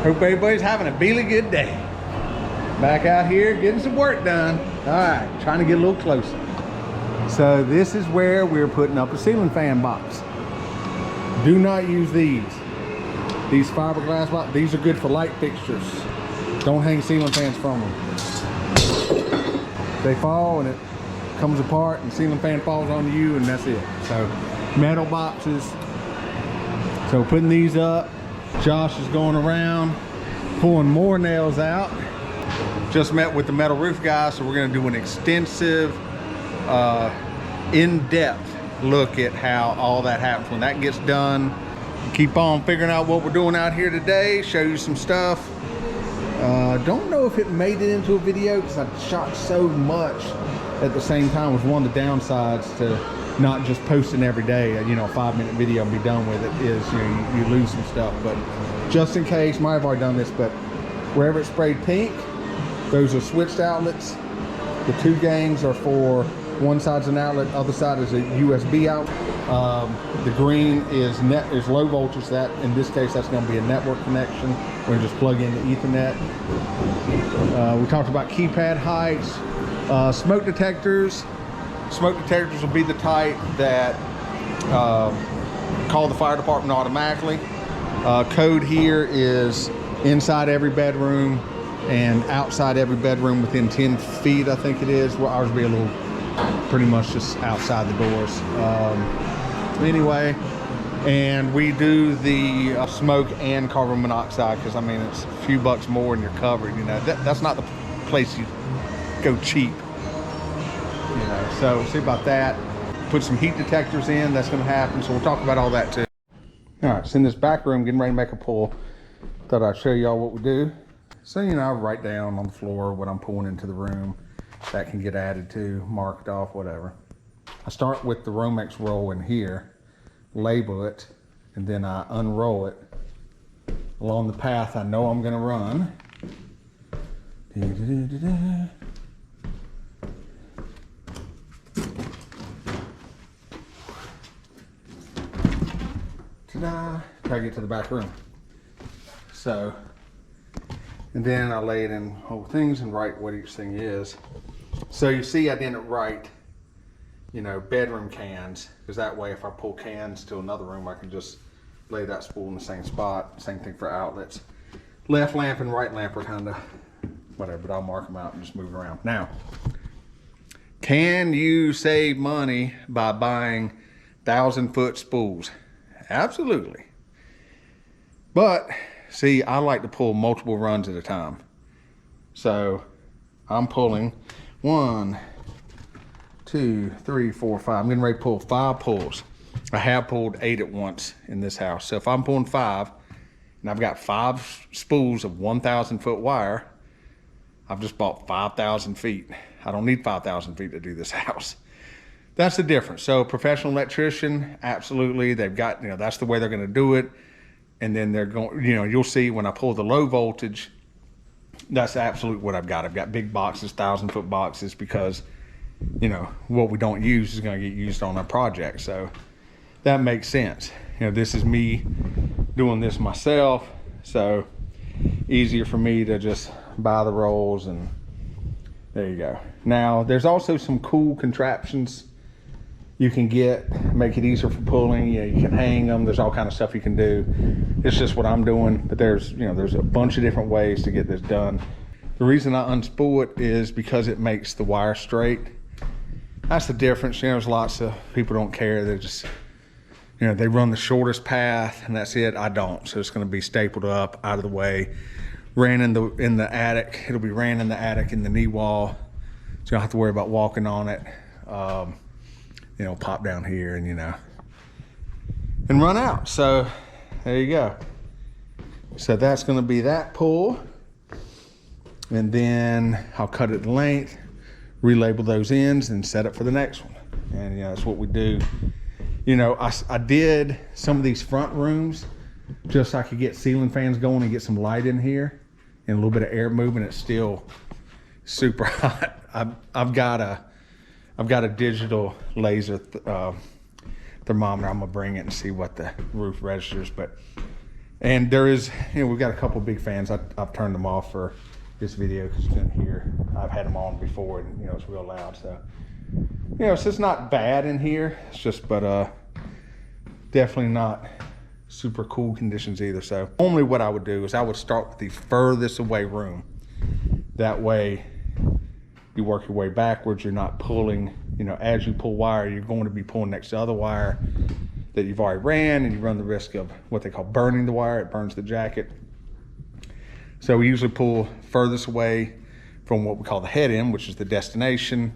Hope everybody's having a really good day. Back out here getting some work done. All right, trying to get a little closer. So this is where we're putting up a ceiling fan box. Do not use these. These fiberglass boxes, these are good for light fixtures. Don't hang ceiling fans from them. They fall and it comes apart and ceiling fan falls on you and that's it. So metal boxes. So putting these up. Josh is going around pulling more nails out. Just met with the metal roof guy, so we're going to do an extensive in-depth look at how all that happens. When that gets done, keep on figuring out what we're doing out here today, show you some stuff. Don't know if it made it into a video because I shot so much at the same time. Was one of the downsides to not just posting every day, you know, a 5-minute video and be done with it, is, you know, you lose some stuff. But just in case, might have already done this, but wherever it's sprayed pink, those are switched outlets. The 2 gangs are for one side's an outlet, other side is a USB outlet. The green is low voltage. That in this case, that's going to be a network connection. We're going to just plug into Ethernet. We talked about keypad heights, smoke detectors. Smoke detectors will be the type that call the fire department automatically. Code here is inside every bedroom and outside every bedroom within 10 feet, I think it is. Well, ours will be a little, pretty much just outside the doors. Anyway, and we do the smoke and carbon monoxide because, I mean, it's a few bucks more and you're covered. You know, that's not the place you go cheap. You know, so we'll see about that. Put some heat detectors in, that's going to happen. So we'll talk about all that too. All right, so in this back room, getting ready to make a pull. Thought I'd show y'all what we do. So, you know, I write down on the floor what I'm pulling into the room. That can get added to, marked off, whatever. I start with the Romex roll in here, label it, and then I unroll it along the path I know I'm going to run. Ta-da! Try to get to the back room. So, and then I lay it in whole things and write what each thing is. So you see I didn't write, you know, bedroom cans, because that way if I pull cans to another room, I can just lay that spool in the same spot. Same thing for outlets. Left lamp and right lamp are kind of whatever, but I'll mark them out and just move around. Now, can you save money by buying 1,000-foot spools? Absolutely. But see, I like to pull multiple runs at a time. So I'm pulling 1, 2, 3, 4, 5. I'm getting ready to pull 5 pulls. I have pulled 8 at once in this house. So if I'm pulling 5 and I've got 5 spools of 1,000-foot wire, I've just bought 5,000 feet. I don't need 5,000 feet to do this house. That's the difference. So professional electrician, absolutely. They've got, you know, that's the way they're going to do it. And then they're going, you know, you'll see when I pull the low voltage, that's absolutely what I've got. I've got big boxes, 1,000-foot boxes, because, you know, what we don't use is going to get used on our project. So that makes sense. You know, this is me doing this myself. So easier for me to just buy the rolls, and there you go. Now, there's also some cool contraptions you can get, make it easier for pulling. Yeah, you can hang them. There's all kind of stuff you can do. It's just what I'm doing, but there's, you know, there's a bunch of different ways to get this done. The reason I unspool it is because it makes the wire straight. That's the difference. You know, there's lots of people don't care. They just, you know, they run the shortest path and that's it. I don't. So it's going to be stapled up, out of the way, ran in the attic. It'll be ran in the attic in the knee wall, so you don't have to worry about walking on it. You know, pop down here and, you know, and run out. So there you go. So that's going to be that pull, and then I'll cut it to length, relabel those ends, and set it for the next one. And, you know, that's what we do. You know, I did some of these front rooms just so I could get ceiling fans going and get some light in here and a little bit of air movement. It's still super hot. I've got a digital laser thermometer. I'm gonna bring it and see what the roof registers, but And there is, you know, we've got a couple big fans. I've turned them off for this video because you couldn't hear. I've had them on before, and you know, it's real loud. So, you know, so it's not bad in here. It's just, but definitely not super cool conditions either. So normally what I would do is I would start with the furthest away room. That way you work your way backwards. You're not pulling, you know, as you pull wire, you're going to be pulling next to other wire that you've already ran, and you run the risk of what they call burning the wire. It burns the jacket. So we usually pull furthest away from what we call the head end, which is the destination.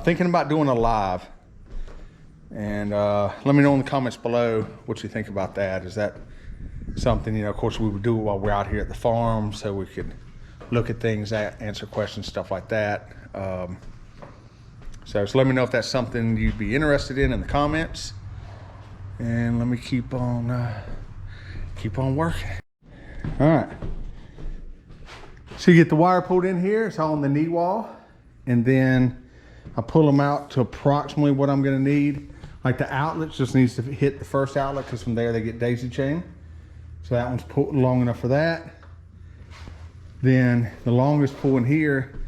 Thinking about doing a live, and let me know in the comments below what you think about that. Is that something, you know, of course we would do it while we're out here at the farm, so we could look at things, answer questions, stuff like that. So let me know if that's something you'd be interested in the comments. And let me keep on working. All right. So you get the wire pulled in here. It's all on the knee wall, and then I pull them out to approximately what I'm going to need. Like the outlets just needs to hit the first outlet, because from there they get daisy chain. So that one's pulled long enough for that. Then the longest pull in here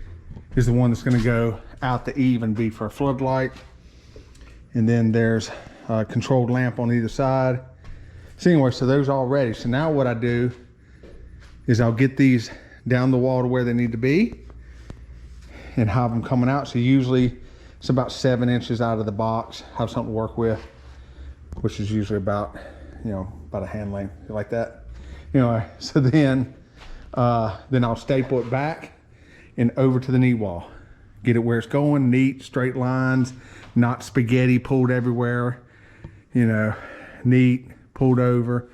is the one that's going to go out the eave and be for a floodlight. And then there's a controlled lamp on either side. So anyway, so those are all ready. So now what I do is I'll get these down the wall to where they need to be and have them coming out. So usually it's about 7 inches out of the box, have something to work with, which is usually about, you know, about a hand length, like that. Anyway, so then I'll staple it back and over to the knee wall. Get it where it's going, neat, straight lines, not spaghetti pulled everywhere, you know, neat, pulled over,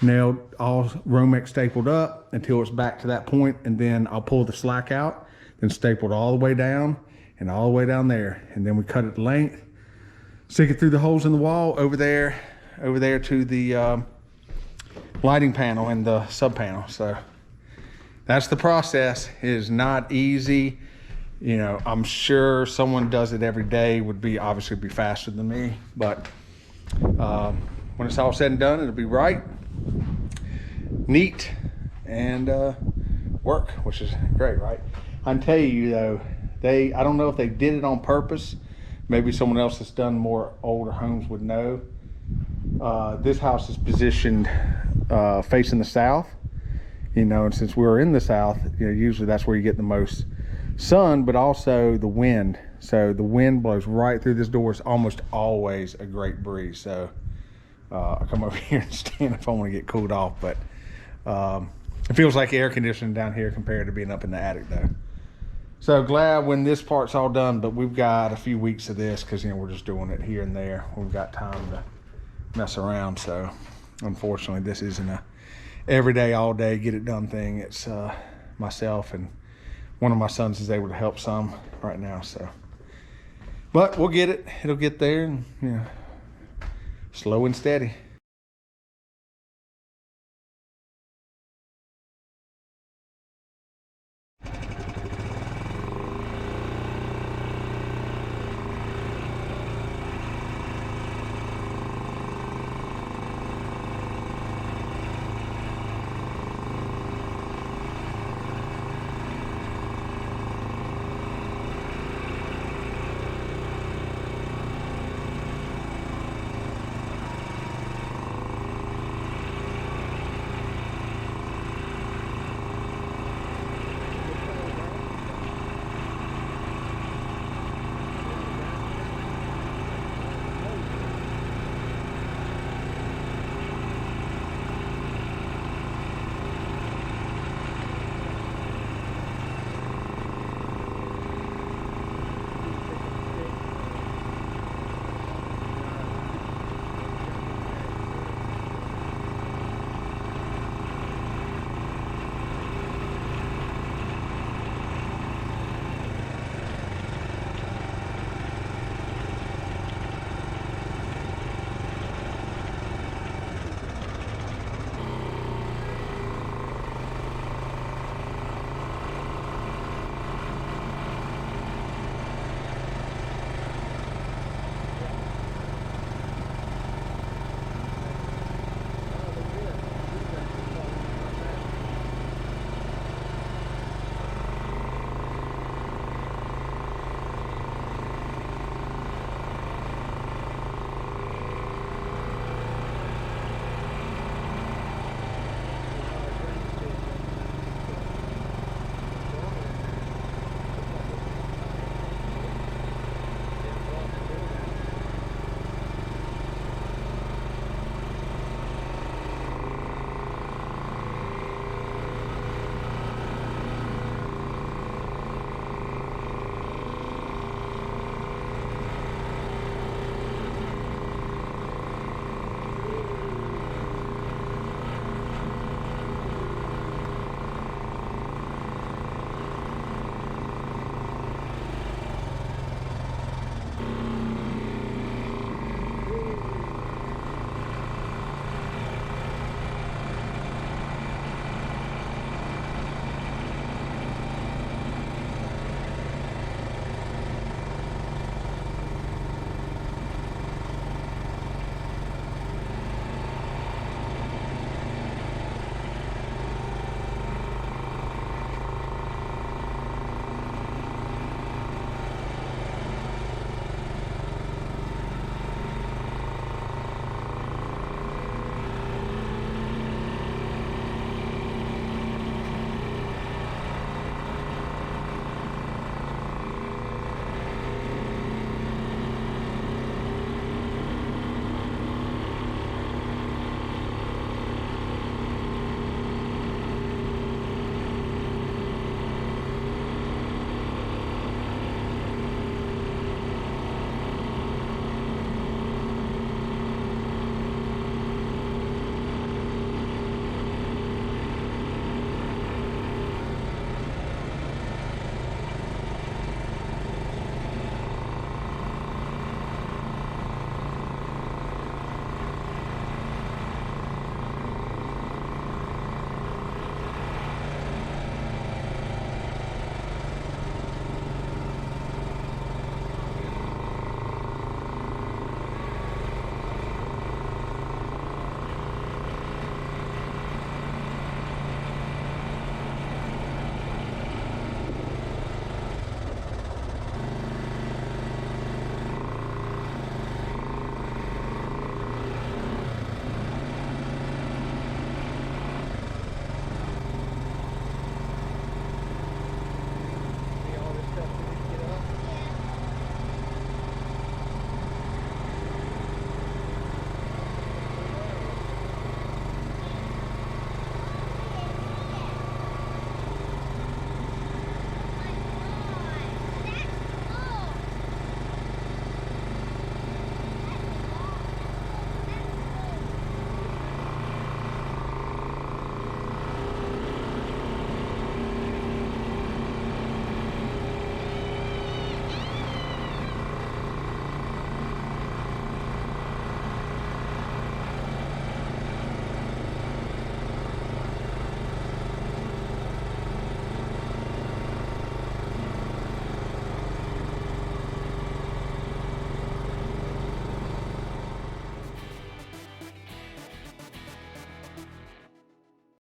nailed, all Romex stapled up until it's back to that point, and then I'll pull the slack out, then staple it all the way down and all the way down there, and then we cut it to length, stick it through the holes in the wall over there to the lighting panel and the sub panel. So that's the process. It is not easy. You know, I'm sure someone does it every day would be obviously be faster than me, but when it's all said and done, it'll be right, neat, and work, which is great, right? I can tell you though, I don't know if they did it on purpose. Maybe someone else that's done more older homes would know. This house is positioned facing the south, you know, and since we're in the south, you know, usually that's where you get the most sun, but also the wind. So the wind blows right through this door. It's almost always a great breeze. So I come over here and stand if I want to get cooled off, but it feels like air conditioning down here compared to being up in the attic though. So glad when this part's all done, but we've got a few weeks of this because, you know, we're just doing it here and there. We've got time to mess around. So unfortunately this isn't a every day, all day, get it done thing. It's myself and one of my sons is able to help some right now. So, but we'll get it. It'll get there, and, you know, slow and steady.